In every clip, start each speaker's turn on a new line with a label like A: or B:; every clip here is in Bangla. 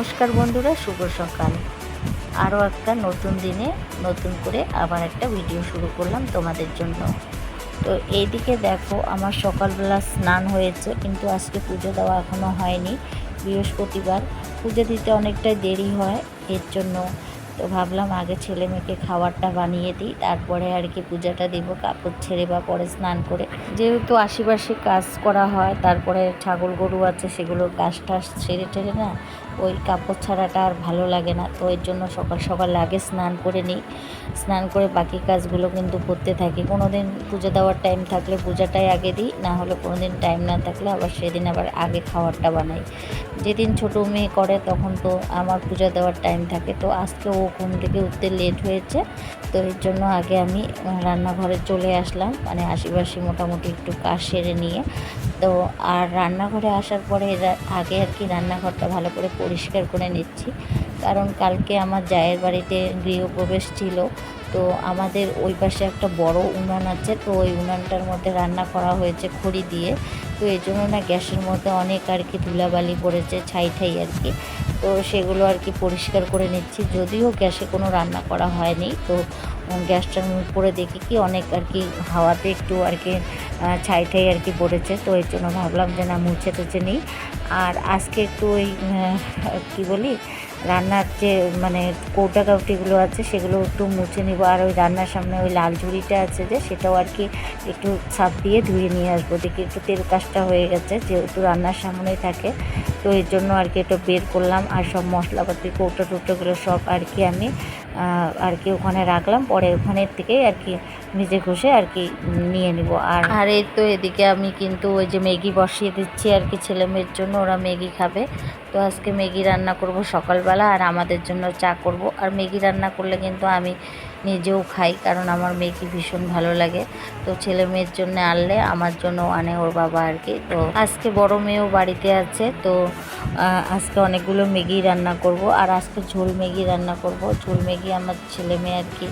A: নমস্কার বন্ধুরা, শুভ সকাল। আরও একটা নতুন দিনে নতুন করে আবার একটা ভিডিও শুরু করলাম তোমাদের জন্য। তো এইদিকে দেখো, আমার সকালবেলা স্নান হয়েছে, কিন্তু আজকে পুজো দেওয়া এখনও হয়নি। বৃহস্পতিবার পুজো দিতে অনেকটাই দেরি হয়, এর জন্য তো ভাবলাম আগে ছেলে মেয়েকে খাবারটা বানিয়ে দিই, তারপরে আর কি পূজাটা দিব কাপড় ছেড়ে বা পরে স্নান করে। যেহেতু আশেপাশে কাজ করা হয়, তারপরে ছাগল গরু আছে, সেগুলোর কাজ টাজ ছেড়ে টেরে না ওই কাপড় ছাড়াটা আর ভালো লাগে না। তো এর জন্য সকাল সকাল আগে স্নান করে নিই, স্নান করে বাকি কাজগুলো কিন্তু করতে থাকি। কোনো দিন পুজো দেওয়ার টাইম থাকলে পূজাটাই আগে দিই, না হলে কোনো দিন টাইম না থাকলে আবার সেদিন আবার আগে খাবারটা বানাই। যেদিন ছোটো মেয়ে করে তখন তো আমার পূজা দেওয়ার টাইম থাকে। তো আজকে ও ঘুম থেকে উঠতে লেট হয়েছে, তো এর জন্য আগে আমি রান্নাঘরে চলে আসলাম, মানে আশেপাশে মোটামুটি একটু কাজ সেরে নিয়ে। তো আর রান্নাঘরে আসার পরে আগে আর কি রান্নাঘরটা ভালো করে পরিষ্কার করে নিচ্ছি, কারণ কালকে আমার জায়ের বাড়িতে গৃহপ্রবেশ ছিল। তো আমাদের ওই পাশে একটা বড় উনান আছে, তো ওই উনানটার মধ্যে রান্না করা হয়েছে খড়ি দিয়ে। তো এই জন্য না গ্যাসের মধ্যে অনেক আর কি ধুলাবালি পড়েছে, ছাই ঠাই আর কি। তো সেগুলো আর কি পরিষ্কার করে নিচ্ছি। যদিও গ্যাসে কোনো রান্না করা হয়নি, তো গ্যাসটার উপরে দেখি কি অনেক আর কি হাওয়াতে একটু আর কি ছাই ঠাই আর কি পড়েছে। তো এর জন্য ভাবলাম যে না, মুছে টুছে নিই। আর আজকে একটু ওই কী বলি, রান্নার যে মানে কৌটা কাউটিগুলো আছে সেগুলো একটু মুছে নিব। আর ওই রান্নার সামনে ওই লাল ঝুড়িটা আছে যে, সেটাও আর কি একটু ছাপ দিয়ে ধুয়ে নিয়ে আসবো। দেখি একটু তেল কাজটা হয়ে গেছে, যেহেতু রান্নার সামনেই থাকে, তো এর জন্য আর কি একটু বের করলাম। আর সব মশলাপাতি কৌটো টৌটোগুলো সব আর কি আমি আর কি ওখানে রাখলাম, পরে ওখানের থেকেই আর কি নিজে ঘষে আর কি নিয়ে নিব। আর এই তো এদিকে আমি কিন্তু ওই যে ম্যাগি বসিয়ে দিচ্ছি আর কি ছেলে মেয়ের জন্য, ওরা ম্যাগি খাবে। তো আজকে ম্যাগি রান্না করব সকালবেলা, আর আমাদের জন্য চা করব। আর ম্যাগি রান্না করলে কিন্তু আমি নিজেও খাই, কারণ আমার ম্যাগি ভীষণ ভালো লাগে। তো ছেলে মেয়ের জন্য আনলে আমার জন্য আনে ওর বাবা আর কি। তো আজকে বড় মেয়েও বাড়িতে আছে, তো আজকে অনেকগুলো ম্যাগি রান্না করব। আর আজকে ঝোল ম্যাগি রান্না করব। ঝোল ম্যাগি আমার ছেলে মেয়ে আর কি,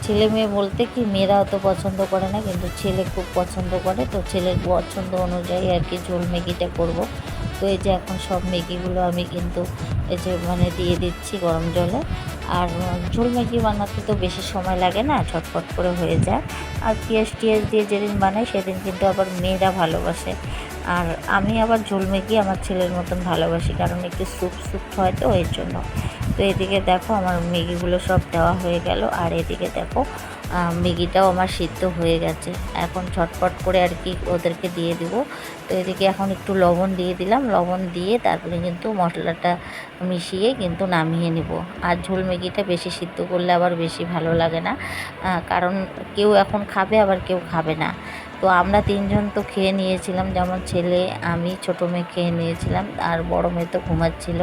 A: ছেলে মেয়ে বলতে কি মেয়েরা অত পছন্দ করে না, কিন্তু ছেলে খুব পছন্দ করে। তো ছেলের পছন্দ অনুযায়ী আর কি ঝোল ম্যাগিটা করব। তো এই যে এখন সব ম্যাগিগুলো আমি কিন্তু এই যে মানে দিয়ে দিচ্ছি গরম জলে। আর ঝোল ম্যাগি বানাতে তো বেশি সময় লাগে না, ঝটপট করে হয়ে যায়। আর পেঁয়াজ টিয়াজ দিয়ে যেদিন বানাই সেদিন কিন্তু আবার মেয়েরা ভালোবাসে। আর আমি আবার ঝোল ম্যাগি আমার ছেলের মতন ভালোবাসি, কারণ একটু স্যুপ স্যুপ হয় তো এর জন্য। তো এদিকে দেখো আমার ম্যাগিগুলো সব দেওয়া হয়ে গেল, আর এদিকে দেখো ম্যাগিটাও আমার সিদ্ধ হয়ে গেছে। এখন ঝটপট করে আর কি ওদেরকে দিয়ে দিব। তো এদিকে এখন একটু লবণ দিয়ে দিলাম, লবণ দিয়ে তারপরে কিন্তু মশলাটা মিশিয়ে কিন্তু নামিয়ে নিব। আর ঝোল ম্যাগিটা বেশি সিদ্ধ করলে আবার বেশি ভালো লাগে না, কারণ কেউ এখন খাবে আবার কেউ খাবে না। তো আমরা তিনজন তো খেয়ে নিয়েছিলাম, যেমন ছেলে, আমি, ছোটো মেয়ে খেয়ে নিয়েছিলাম, আর বড় মেয়ে তো ঘুমাচ্ছিল।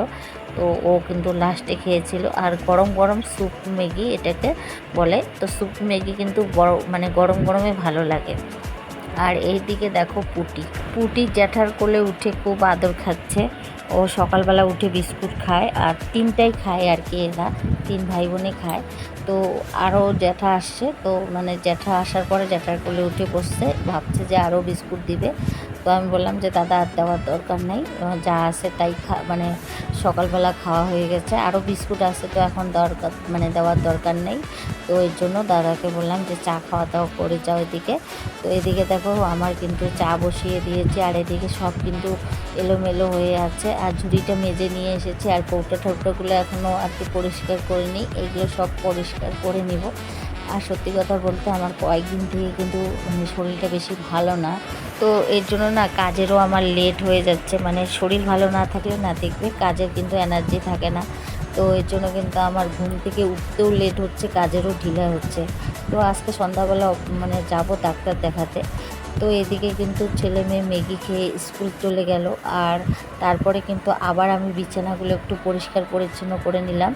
A: তো ও কিন্তু লাস্টে খেয়েছিল। আর গরম গরম স্যুপ ম্যাগি এটাকে বলে। তো স্যুপ ম্যাগি কিন্তু মানে গরম গরমে ভালো লাগে। আর এই দিকে দেখো পুটি জ্যাঠার কোলে উঠে খুব আদর খাচ্ছে। ও সকালবেলা উঠে বিস্কুট খায়, আর তিনটাই খায় আর কি, এরা তিন ভাই বোনে খায়। তো আরও জ্যাঠা আসছে, তো মানে জ্যাঠা আসার পরে জ্যাঠার কোলে উঠে বসছে, ভাবছে যে আরও বিস্কুট দিবে। তো আমি বললাম যে দাদা আর দেওয়ার দরকার নেই, যা আছে তাই মানে সকালবেলা খাওয়া হয়ে গেছে, আরও বিস্কুট আছে, তো এখন দেওয়ার দরকার নেই। তো এর জন্য দাদাকে বললাম যে চা খাওয়া দাওয়া করে যাও এদিকে। তো এদিকে দেখো আমার কিন্তু চা বসিয়ে দিয়েছি, আর এদিকে সব কিন্তু এলোমেলো হয়ে আছে। আর ঝুড়িটা মেজে নিয়ে এসেছি, আর কৌটা ঠৌটাগুলো এখনও আর কি পরিষ্কার করে নিই, এগুলো সব পরিষ্কার করে নিব। আর সত্যি কথা বলতে আমার কয়েকদিন থেকে কিন্তু মানে শরীরটা বেশি ভালো না, তো এর জন্য না কাজেরও আমার লেট হয়ে যাচ্ছে। মানে শরীর ভালো না থাকলে না দেখবে কাজের কিন্তু এনার্জি থাকে না। তো এর জন্য কিন্তু আমার ঘুম থেকে উঠতেও লেট হচ্ছে, কাজেরও ঢিলা হচ্ছে। তো আজকে সন্ধ্যাবেলা মানে যাব ডাক্তার দেখাতে। তো এদিকে কিন্তু ছেলে মেয়ে ম্যাগি খেয়ে স্কুল চলে গেল। আর তারপরে কিন্তু আবার আমি বিছানাগুলো একটু পরিষ্কার পরিচ্ছন্ন করে নিলাম।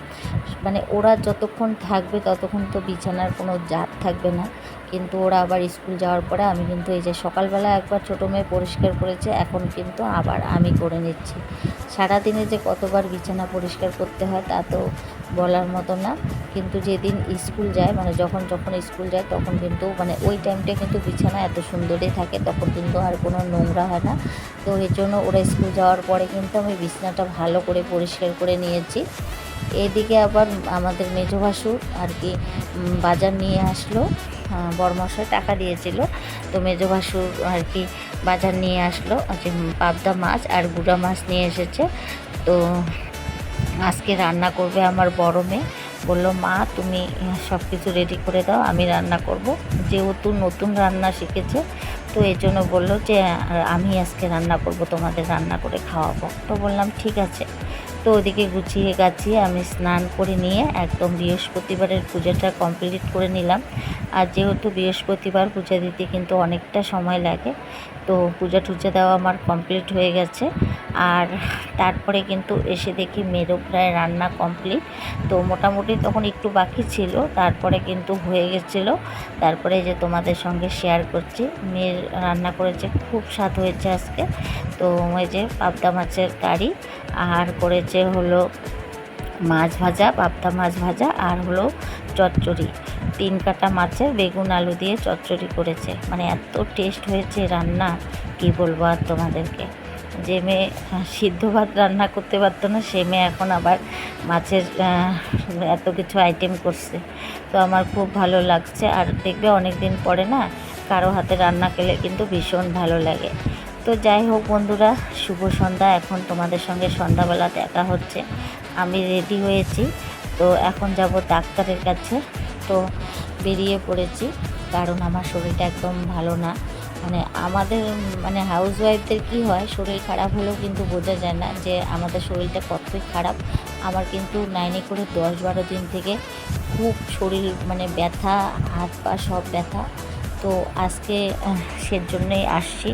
A: মানে ওরা যতক্ষণ থাকবে ততক্ষণ তো বিছানার কোনো জাত থাকবে না। কিন্তু ওরা আবার স্কুল যাওয়ার পরে আমি কিন্তু এই যে সকালবেলা একবার ছোটো মেয়ে পরিষ্কার করেছে, এখন কিন্তু আবার আমি করে নিচ্ছি। সারাদিনে যে কতবার বিছানা পরিষ্কার করতে হয় তা তো বলার মতো না, কিন্তু যেদিন স্কুল যায় মানে যখন স্কুল যায় তখন কিন্তু মানে ওই টাইমটা কিন্তু বিছানা এত সুন্দরই থাকে, তখন কিন্তু আর কোনো নোংরা হয় না। তো এর জন্য ওরা স্কুল যাওয়ার পরে কিন্তু আমি বিছানাটা ভালো করে পরিষ্কার করে নিয়েছি। এদিকে আবার আমাদের মেজো ভাসুর আর কি বাজার নিয়ে আসলো, বড়মশাই টাকা দিয়েছিল, তো মেজো ভাসুর আর কি বাজার নিয়ে আসলো যে পাবদা মাছ আর গুঁড়া মাছ নিয়ে এসেছে। তো আজকে রান্না করবে আমার বড় মেয়ে, বললো মা তুমি সব কিছু রেডি করে দাও, আমি রান্না করব। যেহেতু নতুন রান্না শিখেছে তো এই জন্য বললো যে আমি আজকে রান্না করব, তোমাদের রান্না করে খাওয়াবো। তো বললাম ঠিক আছে। তো ওদিকে গুছিয়ে গাছিয়ে আমি স্নান করে নিয়ে একদম বৃহস্পতিবারের পূজাটা কমপ্লিট করে নিলাম। আর যেহেতু বৃহস্পতিবার পূজা দিতে কিন্তু অনেকটা সময় লাগে, তো পূজা টুজা দেওয়া আমার কমপ্লিট হয়ে গেছে। আর তারপরে কিন্তু এসে দেখি মেয়েরও প্রায় রান্না কমপ্লিট, তো মোটামুটি তখন একটু বাকি ছিল, তারপরে কিন্তু হয়ে গেছিলো। তারপরে যে তোমাদের সঙ্গে শেয়ার করছি, মেয়ের রান্না করেছে, খুব স্বাদ হয়েছে আজকে। তো ওই যে পাবদা মাছের কারি, আর করেছে হলো মাছ ভাজা, পাবদা মাছ ভাজা, আর হলো চচ্চড়ি, 3 কাটা মাছের বেগুন আলু দিয়ে চচ্চড়ি করেছে। মানে এত টেস্ট হয়েছে রান্না, কি বলবো আর তোমাদেরকে। যে মেয়ে সিদ্ধ ভাত রান্না করতে পারতো না, সে মেয়ে এখন আবার মাছের এত কিছু আইটেম করছে। তো আমার খুব ভালো লাগছে। আর দেখবে অনেক দিন পরে না কারো হাতে রান্না খেলে কিন্তু ভীষণ ভালো লাগে। তো যাই হোক বন্ধুরা, শুভ সন্ধ্যা। এখন তোমাদের সঙ্গে সন্ধ্যাবেলা দেখা হচ্ছে। আমি রেডি হয়েছি, তো এখন যাব ডাক্তারের কাছে। তো বেরিয়ে পড়েছি, কারণ আমার শরীরটা একদম ভালো না। মানে আমাদের মানে হাউসওয়াইফদের কী হয়, শরীর খারাপ হলেও কিন্তু বোঝা যায় না যে আমাদের শরীরটা কতই খারাপ। আমার কিন্তু নাইনে করে 10-12 দিন থেকে খুব শরীর মানে ব্যথা, হাত পা সব ব্যথা। তো আজকে সেজন্যই আসছি।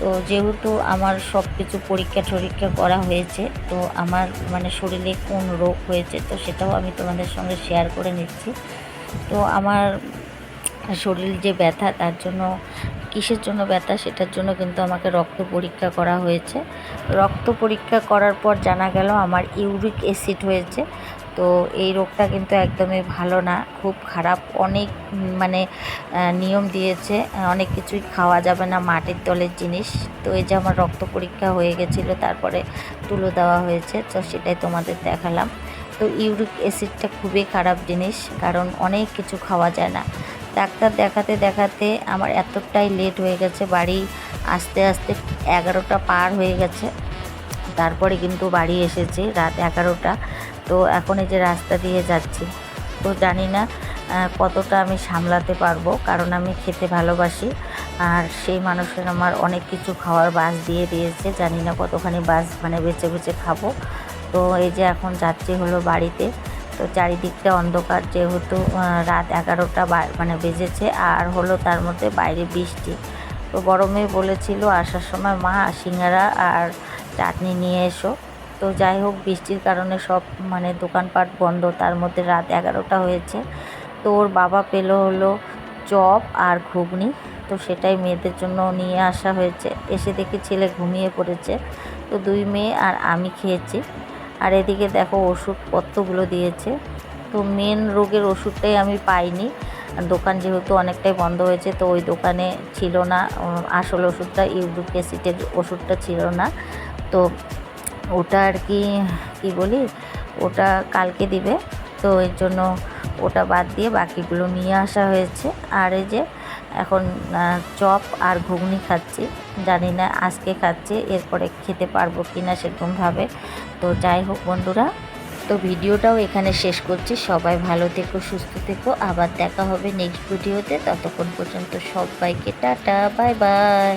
A: তো যেহেতু আমার সব কিছু পরীক্ষা টরীক্ষা করা হয়েছে, তো আমার মানে শরীরে কোন রোগ হয়েছে তো সেটাও আমি তোমাদের সঙ্গে শেয়ার করে নিচ্ছি। তো আমার শরীর যে ব্যথা, তার জন্য কিসের জন্য ব্যথা সেটার জন্য কিন্তু আমাকে রক্ত পরীক্ষা করা হয়েছে। রক্ত পরীক্ষা করার পর জানা গেল আমার ইউরিক অ্যাসিড হয়েছে। তো এই রোগটা কিন্তু একদমই ভালো না, খুব খারাপ। অনেক মানে নিয়ম দিয়েছে, অনেক কিছুই খাওয়া যাবে না, মাটির তলের জিনিস। তো এই যে আমার রক্ত পরীক্ষা হয়ে গেছিলো, তারপরে তুলো দেওয়া হয়েছে, তো সেটাই তোমাদের দেখালাম। তো ইউরিক অ্যাসিডটা খুবই খারাপ জিনিস, কারণ অনেক কিছু খাওয়া যায় না। ডাক্তার দেখাতে দেখাতে আমার এতটাই লেট হয়ে গেছে, বাড়ি আসতে আসতে 11টা পার হয়ে গেছে। তারপরে কিন্তু বাড়ি এসেছি রাত 11টা। তো এখন এই যে রাস্তা দিয়ে যাচ্ছি, তো জানি না কতটা আমি সামলাতে পারবো, কারণ আমি খেতে ভালোবাসি। আর সেই মানুষের আমার অনেক কিছু খাওয়ার বাস দিয়ে দিয়েছে, জানি না কতখানি বাস মানে বেছে বেছে খাবো। তো এই যে এখন যাচ্ছি হলো বাড়িতে। তো চারিদিকটা অন্ধকার, যেহেতু রাত 11টা মানে বেজেছে, আর হলো তার মধ্যে বাইরে বৃষ্টি। তো বড় মেয়ে বলেছিল আসার সময় মা সিঙ্গারা আর চাটনি নিয়ে এসো। তো যাই হোক, বৃষ্টির কারণে সব মানে দোকানপাট বন্ধ, তার মধ্যে রাত 11টা হয়েছে। তো ওর বাবা পেল হলো চপ আর ঘুগনি, তো সেটাই মেয়েদের জন্য নিয়ে আসা হয়েছে। এসে দেখি ছেলে ঘুমিয়ে পড়েছে, তো 2 মেয়ে আর আমি খেয়েছি। আর এদিকে দেখো ওষুধপত্রগুলো দিয়েছে। তো মেন রোগের ওষুধটাই আমি পাইনি, দোকান যেহেতু অনেকটাই বন্ধ হয়েছে, তো ওই দোকানে ছিল না আসল ওষুধটা, ইউরিক অ্যাসিডের ওষুধটা ছিল না। তো ওটা আর কি বলি, ওটা কালকে দিবে, তো এর জন্য ওটা বাদ দিয়ে বাকিগুলো নিয়ে আসা হয়েছে। আর এই যে এখন চপ আর ঘুগনি খাচ্ছি, জানি না আজকে খাচ্ছি, এরপরে খেতে পারবো কি না সেরকমভাবে। তো যাই হোক বন্ধুরা, তো ভিডিওটাও এখানে শেষ করছি। সবাই ভালো থেকো, সুস্থ থেকো, আবার দেখা হবে নেক্সট ভিডিওতে। ততক্ষণ পর্যন্ত সবাইকে টাটা, বাই বাই।